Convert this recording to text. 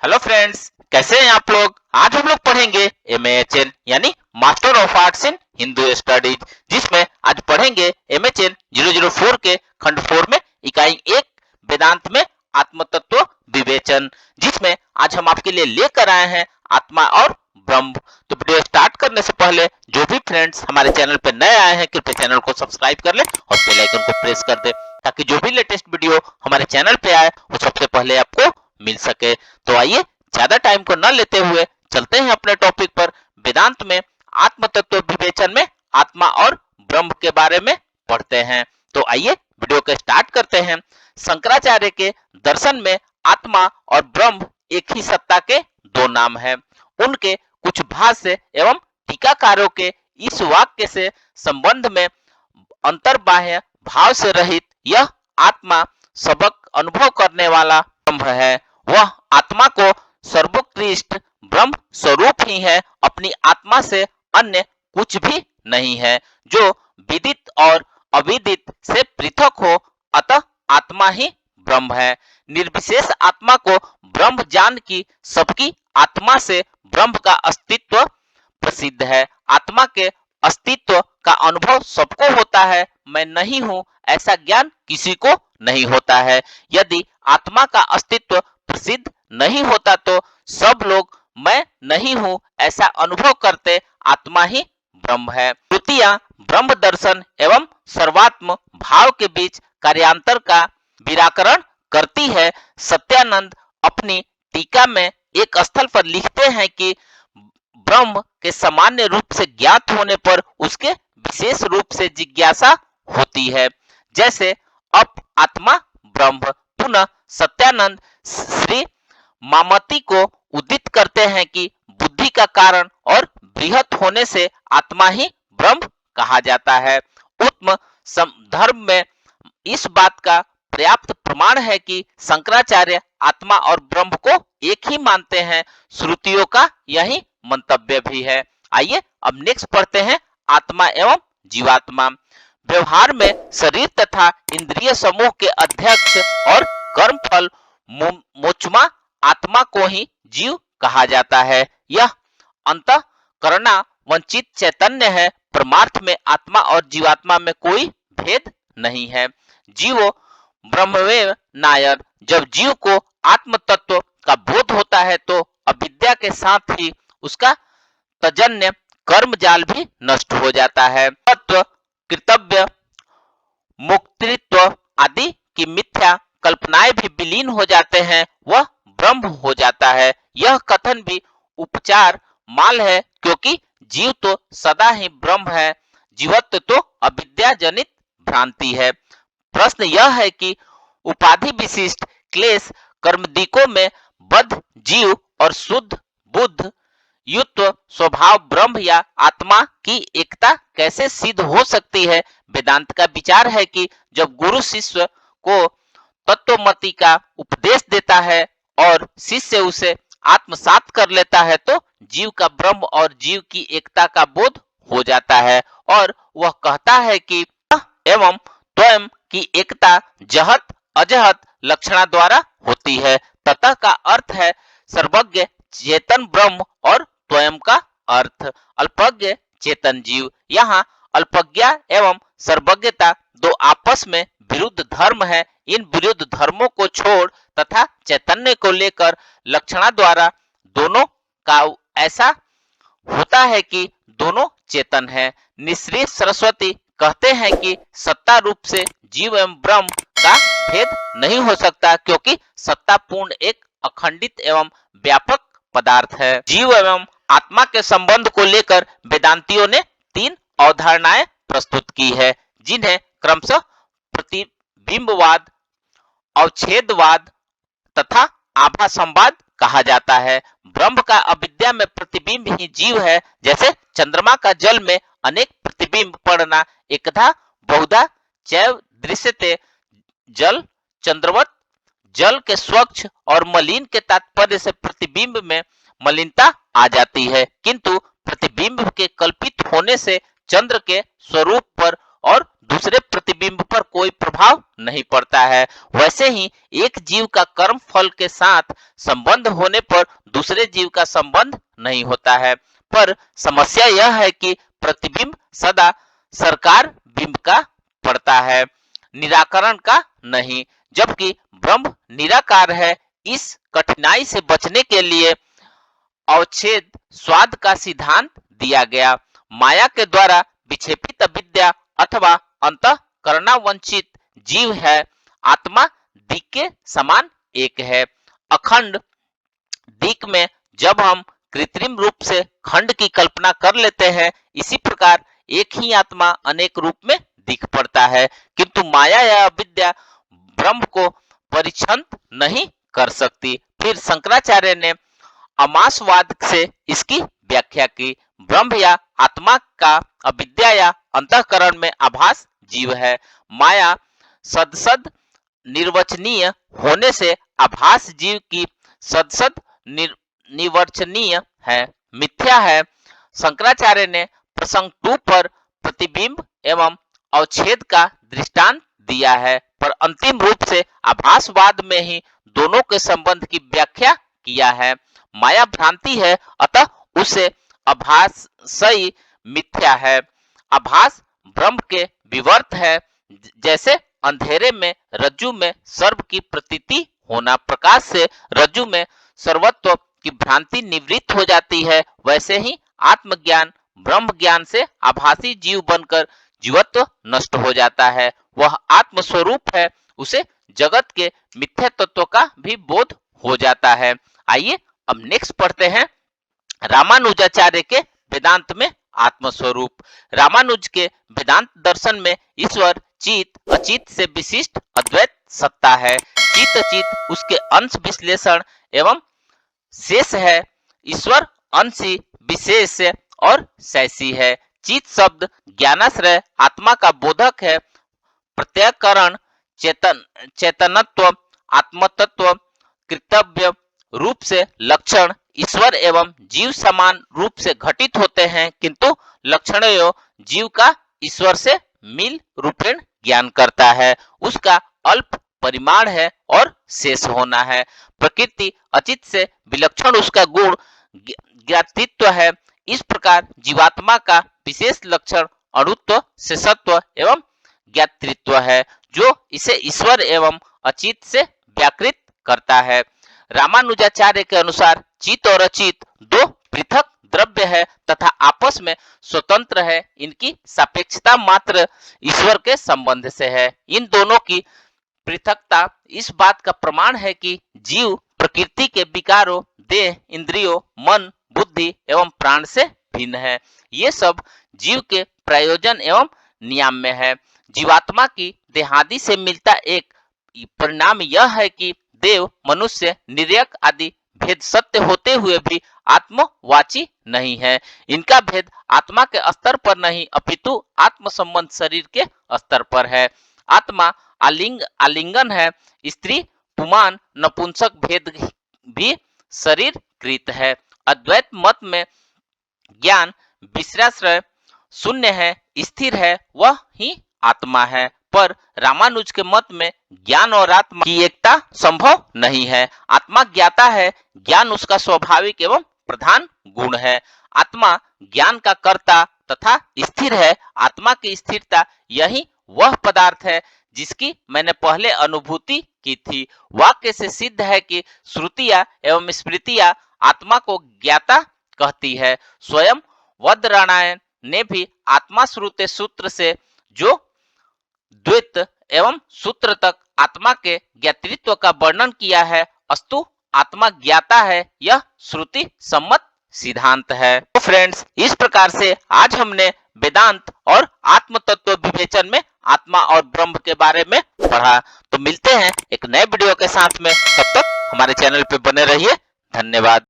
Hello friends, कैसे हैं आप लोग। आज हम लोग पढ़ेंगे MAHN यानी master of arts in Hindu studies, जिसमें आज पढ़ेंगे MHN 004 के खंड 4 में इकाई 1 वेदांत में आत्म तत्व विवेचन, जिसमें आज हम आपके लिए लेकर आए हैं आत्मा और ब्रह्म। तो वीडियो स्टार्ट करने से पहले जो भी फ्रेंड्स हमारे चैनल पे नए आए हैं कृपया चैनल को सब्सक्राइब कर ले और बेल आइकन को प्रेस कर दे, ताकि जो भी लेटेस्ट वीडियो हमारे चैनल पे आए वो सबसे पहले आपको मिल सके। तो आइए ज्यादा टाइम को न लेते हुए चलते हैं अपने टॉपिक पर। वेदांत में आत्म तत्व विवेचन में आत्मा और ब्रह्म के बारे में पढ़ते हैं। तो आइए वीडियो को स्टार्ट करते हैं। शंकराचार्य के दर्शन में आत्मा और ब्रह्म एक ही सत्ता के दो नाम हैं। उनके कुछ भाष्य एवं टीकाकारों के इस वाक्य से संबंध में अंतर्बाह्य भाव से रहित यह आत्मा सबक अनुभव करने वाला ब्रह्म है। वह आत्मा को सर्वोत्कृष्ट ब्रह्म स्वरूप ही है, अपनी आत्मा से अन्य कुछ भी नहीं है, जो विदित और अविदित से पृथक हो। अतः आत्मा ही ब्रह्म है। निर्विशेष आत्मा को ब्रह्म जान की सबकी आत्मा से ब्रह्म का अस्तित्व प्रसिद्ध है। आत्मा के अस्तित्व का अनुभव सबको होता है। मैं नहीं हूं ऐसा ज्ञान किसी को नहीं होता है। यदि आत्मा का अस्तित्व प्रसिद्ध नहीं होता तो सब लोग मैं नहीं हूं ऐसा अनुभव करते। आत्मा ही ब्रह्म है। द्वितीय ब्रह्म दर्शन एवं सर्वात्म भाव के बीच कार्यांतर का विराकरण करती है। सत्यानंद अपनी टीका में एक स्थल पर लिखते हैं कि ब्रह्म के सामान्य रूप से ज्ञात होने पर उसके विशेष रूप से जिज्ञासा होती है, जैसे अप आत्मा ब्रह्म। पुनः सत्यानंद श्री मामती को उदित करते हैं कि बुद्धि का कारण और बृहत होने से आत्मा ही ब्रह्म कहा जाता है। उत्तम धर्म में इस बात का पर्याप्त प्रमाण है कि शंकराचार्य आत्मा और ब्रह्म को एक ही मानते हैं। श्रुतियों का यही मंतव्य भी है। आइए अब नेक्स्ट पढ़ते हैं आत्मा एवं जीवात्मा। व्यवहार में शरीर तथा इंद्रिय समूह के अध्यक्ष और कर्मफल मोचमा आत्मा को ही जीव कहा जाता है। यह अंतःकरणा वंचित चैतन्य है। परमार्थ में आत्मा और जीवात्मा में कोई भेद नहीं है। जीवो ब्रह्मवेव नायर। जब जीव को आत्म तत्व का बोध होता है तो अविद्या के साथ ही उसका तजन्य कर्म जाल भी नष्ट हो जाता है। तत्व कर्तव्य मुक्तित्व आदि की मिथ्या कल्पनाएं भी विलीन हो जाते हैं, वह ब्रह्म हो जाता है। यह कथन भी उपचार माल है, क्योंकि जीव तो सदा ही ब्रह्म है। जीवत्व तो अविद्या जनित भ्रांति है। प्रश्न यह है कि उपाधि विशिष्ट क्लेश कर्मदिकों में बद्ध जीव और शुद्ध बुद्ध युक्त स्वभाव ब्रह्म या आत्मा की एकता कैसे सिद्ध हो सकती है। वेदांत का विचार है कि जब गुरु शिष्य को तत्वमति का उपदेश देता है और शिष्य उसे आत्मसात कर लेता है तो जीव का ब्रह्म और जीव की एकता का बोध हो जाता है, और वह कहता है कि एवं स्वयं की एकता जहत अजहत लक्षणा द्वारा होती है। ततः का अर्थ है सर्वज्ञ चेतन ब्रह्म और स्वयं का अर्थ अल्पज्ञ चेतन जीव। यहाँ अल्पज्ञा एवं सर्वज्ञता दो आपस में विरुद्ध धर्म है। इन विरुद्ध धर्मों को छोड़ तथा चैतन्य को लेकर लक्षणा द्वारा दोनों का ऐसा होता है कि दोनों चेतन है। निश्री सरस्वती कहते हैं कि सत्ता रूप से जीव एवं ब्रह्म का भेद नहीं हो सकता, क्योंकि सत्ता पूर्ण एक अखंडित एवं व्यापक पदार्थ है। जीव एवं आत्मा के संबंध को लेकर वेदांतियों ने तीन अवधारणाएं प्रस्तुत की है, जिन्हें क्रमशः प्रतिबिंबवाद, अवच्छेदवाद तथा आभासवाद कहा जाता है। ब्रह्म का अविद्या में प्रतिबिंब ही जीव है। जैसे चंद्रमा का जल में अनेक प्रतिबिंब पड़ना एकधा बहुधा चैव दृश्यते। जल चंद्रवत जल के स्वच्छ और मलिन के तात्पर्य से प्रतिबिंब में मलिनता आ जाती है, किंतु प्रतिबिंब के कल्पित होने से चंद्र के स्वरूप पर और दूसरे प्रतिबिंब पर कोई प्रभाव नहीं पड़ता है। वैसे ही एक जीव का कर्म फल के साथ संबंध होने पर दूसरे जीव का संबंध नहीं होता है। पर समस्या यह है कि प्रतिबिंब सदा सरकार बिंब का पड़ता है, निराकरण का नहीं, जबकि ब्रह्म निराकार है। इस कठिनाई से बचने के लिए अवच्छेद स्वाद का सिद्धांत दिया गया। माया के द्वारा विक्षेपित अविद्या अथवा अंतःकरणा वंचित जीव है। आत्मा दिक् के समान एक है। अखंड दिक् में जब हम कृत्रिम रूप से खंड की कल्पना कर लेते हैं, इसी प्रकार एक ही आत्मा अनेक रूप में दिख पड़ता है, किंतु माया या अविद्या ब्रह्म को परिच्छिन्न नहीं कर सकती। फिर शंकराचार्य ने अमासवाद से इसकी व्याख्या की। ब्रह्म या आत्मा का अविद्या या अंतःकरण में आभास जीव है। माया सदसद निर्वचनीय होने से आभास जीव की सदसद निवर्चनीय है, मिथ्या है। शंकराचार्य ने प्रसंग 2 पर प्रतिबिंब एवं अवच्छेद का दृष्टांत दिया है, पर अंतिम रूप से आभासवाद में ही दोनों के संबंध की व्याख्या किया है। माया भ्रांति है, अतः उसे आभासई मिथ्या है। आभास ब्रह्म के विवर्त है। जैसे अंधेरे में रज्जु में सर्प की प्रतीति होना प्रकाश से रज्जु में सर्वत्व की भ्रांति निवृत्त हो जाती है, वैसे ही आत्मज्ञान ब्रह्म ज्ञान से आभासी जीव बनकर जीवत्व नष्ट हो जाता है। वह आत्म स्वरूप है, उसे जगत के मिथ्या तत्व का भी बोध हो जाता है। आइए अब नेक्स्ट पढ़ते हैं रामानुजाचार्य के वेदांत में आत्मस्वरूप। रामानुज के वेदांत दर्शन में ईश्वर चित अचित से विशिष्ट अद्वैत सत्ता है। चित अचित उसके अंश विश्लेषण एवं शेष है। ईश्वर अंशी विशेष और शैषी है। चित शब्द ज्ञानाश्रय आत्मा का बोधक है। प्रत्ययकरण चेतनत्व आत्मतत्व कर्तव्य रूप से लक्षण ईश्वर एवं जीव समान रूप से घटित होते हैं, किंतु लक्षणों जीव का ईश्वर से मिल रूपेण ज्ञान करता है। उसका अल्प परिमाण है और शेष होना है। प्रकृति अचित से विलक्षण उसका गुण ज्ञातित्व है। इस प्रकार जीवात्मा का विशेष लक्षण अणुत्व शेषत्व एवं ज्ञातृत्व है, जो इसे ईश्वर एवं अचित से व्याकृत करता है। रामानुजाचार्य के अनुसार चित और अचित दो पृथक द्रव्य है तथा आपस में स्वतंत्र है। इनकी सापेक्षता मात्र ईश्वर के संबंध से है। इन दोनों की पृथकता इस बात का प्रमाण है कि जीव प्रकृति के विकारों देह इंद्रियों मन बुद्धि एवं प्राण से भिन्न है। ये सब जीव के प्रयोजन एवं नियम में है। जीवात्मा की देहादि से मिलता एक परिणाम यह है कि देव मनुष्य निर्यक आदि भेद सत्य होते हुए भी आत्मवाची नहीं है। इनका भेद आत्मा के स्तर पर नहीं अपितु आत्म संबंध शरीर के स्तर पर है। आत्मा आलिंगन है। स्त्री पुमान नपुंसक भेद भी शरीर कृत है। अद्वैत मत में ज्ञान विश्राश्रय शून्य है, स्थिर है, वह ही आत्मा है। पर रामानुज के मत में ज्ञान और आत्मा की एकता संभव नहीं है। आत्मा ज्ञाता है, ज्ञान उसका स्वाभाविक एवं प्रधान गुण है। आत्मा ज्ञान का कर्ता तथा स्थिर है। आत्मा की स्थिरता यही वह पदार्थ है जिसकी मैंने पहले अनुभूति की थी। वाक्य से सिद्ध है कि श्रुतियां एवं स्मृतियां आत्मा को ज्ञाता कहती है। स्वयं वदरायण ने भी आत्मा श्रुते सूत्र से जो द्वैत एवं सूत्र तक आत्मा के ज्ञातृत्व का वर्णन किया है, अस्तु आत्मा ज्ञाता है, यह श्रुति सम्मत सिद्धांत है। तो फ्रेंड्स, इस प्रकार से आज हमने वेदांत और आत्म तत्व विवेचन में आत्मा और ब्रह्म के बारे में पढ़ा। तो मिलते हैं एक नए वीडियो के साथ में, तब तक हमारे चैनल पे बने रहिए। धन्यवाद।